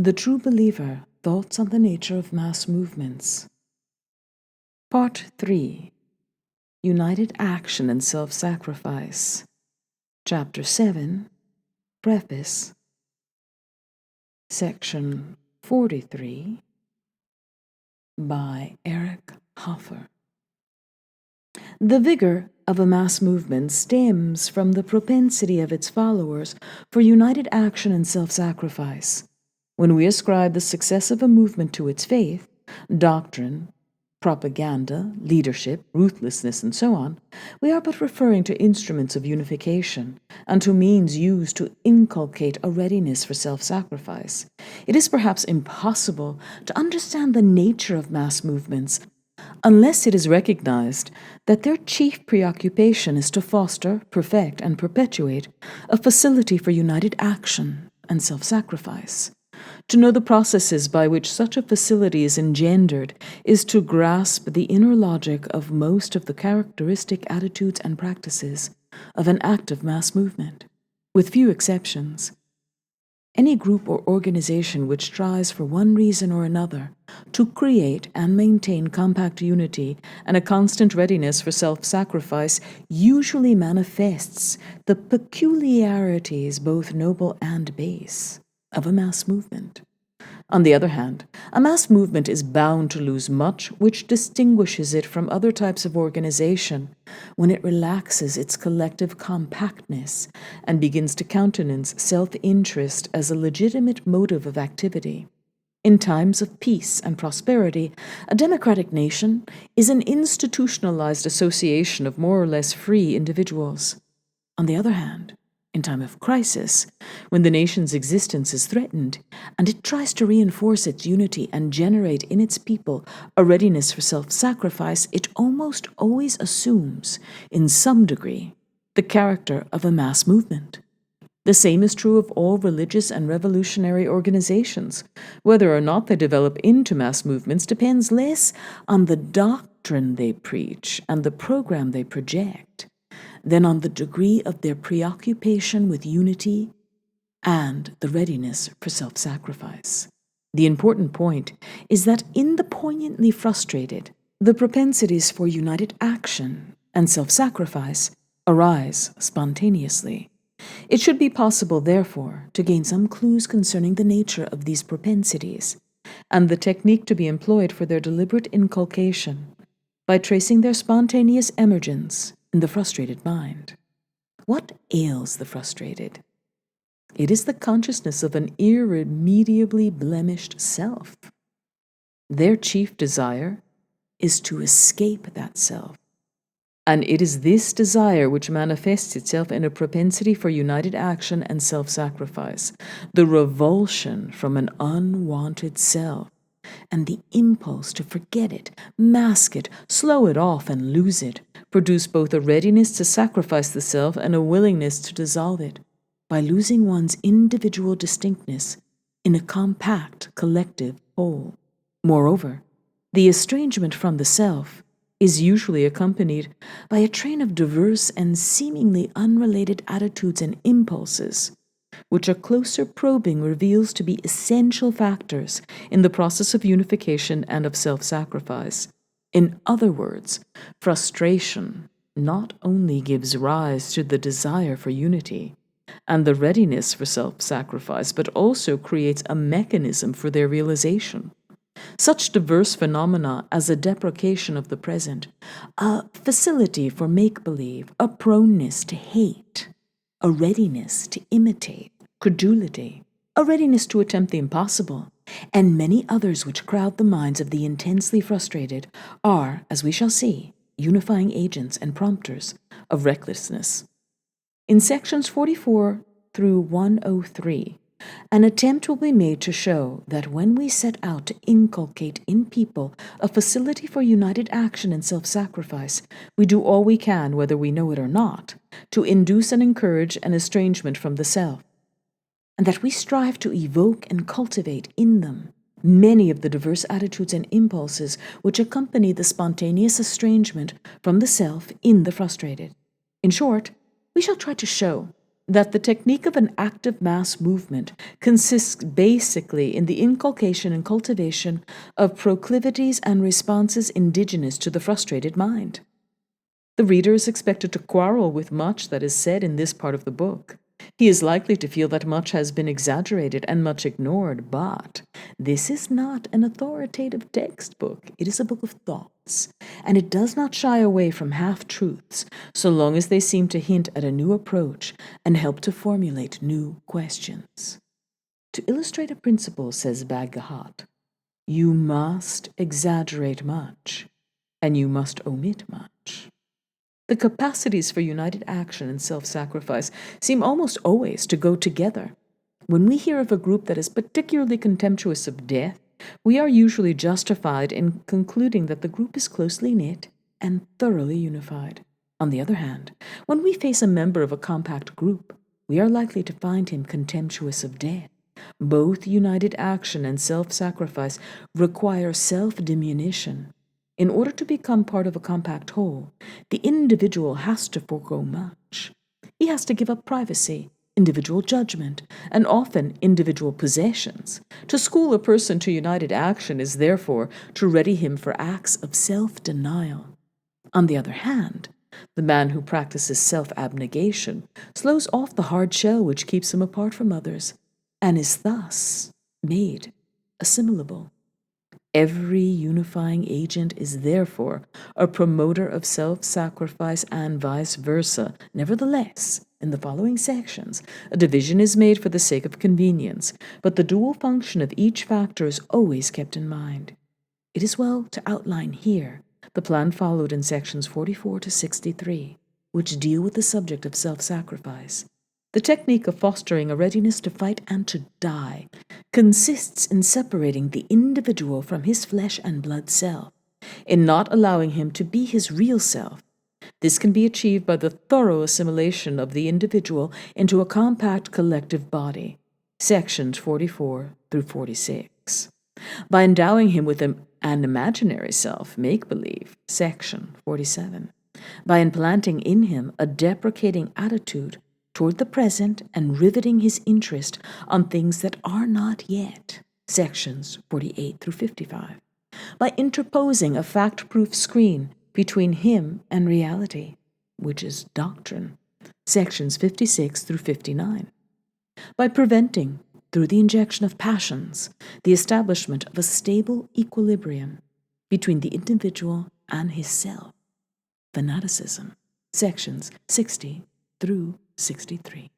The True Believer, Thoughts on the Nature of Mass Movements. Part 3, United Action and Self-Sacrifice. Chapter 7, Preface. Section 43, by Eric Hoffer. The vigor of a mass movement stems from the propensity of its followers for united action and self-sacrifice. When we ascribe the success of a movement to its faith, doctrine, propaganda, leadership, ruthlessness, and so on, we are but referring to instruments of unification and to means used to inculcate a readiness for self-sacrifice. It is perhaps impossible to understand the nature of mass movements unless it is recognized that their chief preoccupation is to foster, perfect, and perpetuate a facility for united action and self-sacrifice. To know the processes by which such a facility is engendered is to grasp the inner logic of most of the characteristic attitudes and practices of an active mass movement, with few exceptions. Any group or organization which tries for one reason or another to create and maintain compact unity and a constant readiness for self-sacrifice usually manifests the peculiarities, both noble and base, of a mass movement. On the other hand, a mass movement is bound to lose much which distinguishes it from other types of organization when it relaxes its collective compactness and begins to countenance self-interest as a legitimate motive of activity. In times of peace and prosperity, a democratic nation is an institutionalized association of more or less free individuals. On the other hand, in time of crisis, when the nation's existence is threatened, and it tries to reinforce its unity and generate in its people a readiness for self-sacrifice, it almost always assumes, in some degree, the character of a mass movement. The same is true of all religious and revolutionary organizations. Whether or not they develop into mass movements depends less on the doctrine they preach and the program they project than on the degree of their preoccupation with unity and the readiness for self-sacrifice. The important point is that in the poignantly frustrated, the propensities for united action and self-sacrifice arise spontaneously. It should be possible, therefore, to gain some clues concerning the nature of these propensities and the technique to be employed for their deliberate inculcation by tracing their spontaneous emergence in the frustrated mind. What ails the frustrated? It is the consciousness of an irremediably blemished self. Their chief desire is to escape that self, and it is this desire which manifests itself in a propensity for united action and self-sacrifice, the revulsion from an unwanted self, and the impulse to forget it, mask it, slow it off, and lose it, produce both a readiness to sacrifice the self and a willingness to dissolve it, by losing one's individual distinctness in a compact, collective whole. Moreover, the estrangement from the self is usually accompanied by a train of diverse and seemingly unrelated attitudes and impulses, which a closer probing reveals to be essential factors in the process of unification and of self-sacrifice. In other words, frustration not only gives rise to the desire for unity and the readiness for self-sacrifice, but also creates a mechanism for their realization. Such diverse phenomena as a deprecation of the present, a facility for make-believe, a proneness to hate, a readiness to imitate, credulity, a readiness to attempt the impossible, and many others which crowd the minds of the intensely frustrated are, as we shall see, unifying agents and prompters of recklessness. In sections 44 through 103, an attempt will be made to show that when we set out to inculcate in people a facility for united action and self-sacrifice, we do all we can, whether we know it or not, to induce and encourage an estrangement from the self, and that we strive to evoke and cultivate in them many of the diverse attitudes and impulses which accompany the spontaneous estrangement from the self in the frustrated. In short, we shall try to show that the technique of an active mass movement consists basically in the inculcation and cultivation of proclivities and responses indigenous to the frustrated mind. The reader is expected to quarrel with much that is said in this part of the book. He is likely to feel that much has been exaggerated and much ignored, but this is not an authoritative textbook. It is a book of thoughts, and it does not shy away from half-truths so long as they seem to hint at a new approach and help to formulate new questions. To illustrate a principle, says Bagehot, you must exaggerate much, and you must omit much. The capacities for united action and self-sacrifice seem almost always to go together. When we hear of a group that is particularly contemptuous of death, we are usually justified in concluding that the group is closely knit and thoroughly unified. On the other hand, when we face a member of a compact group, we are likely to find him contemptuous of death. Both united action and self-sacrifice require self-diminution. In order to become part of a compact whole, the individual has to forego much. He has to give up privacy, individual judgment, and often individual possessions. To school a person to united action is therefore to ready him for acts of self-denial. On the other hand, the man who practices self-abnegation slows off the hard shell which keeps him apart from others, and is thus made assimilable. Every unifying agent is therefore a promoter of self-sacrifice and vice versa. Nevertheless, in the following sections, a division is made for the sake of convenience, but the dual function of each factor is always kept in mind. It is well to outline here the plan followed in sections 44 to 63, which deal with the subject of self-sacrifice. The technique of fostering a readiness to fight and to die consists in separating the individual from his flesh and blood self, in not allowing him to be his real self. This can be achieved by the thorough assimilation of the individual into a compact collective body, sections 44 through 46. By endowing him with an imaginary self, make-believe, section 47. By implanting in him a deprecating attitude toward the present and riveting his interest on things that are not yet, sections 48 through 55. By interposing a fact-proof screen between him and reality, which is doctrine, sections 56 through 59. By preventing, through the injection of passions, the establishment of a stable equilibrium between the individual and his self, fanaticism, sections 60 through 63.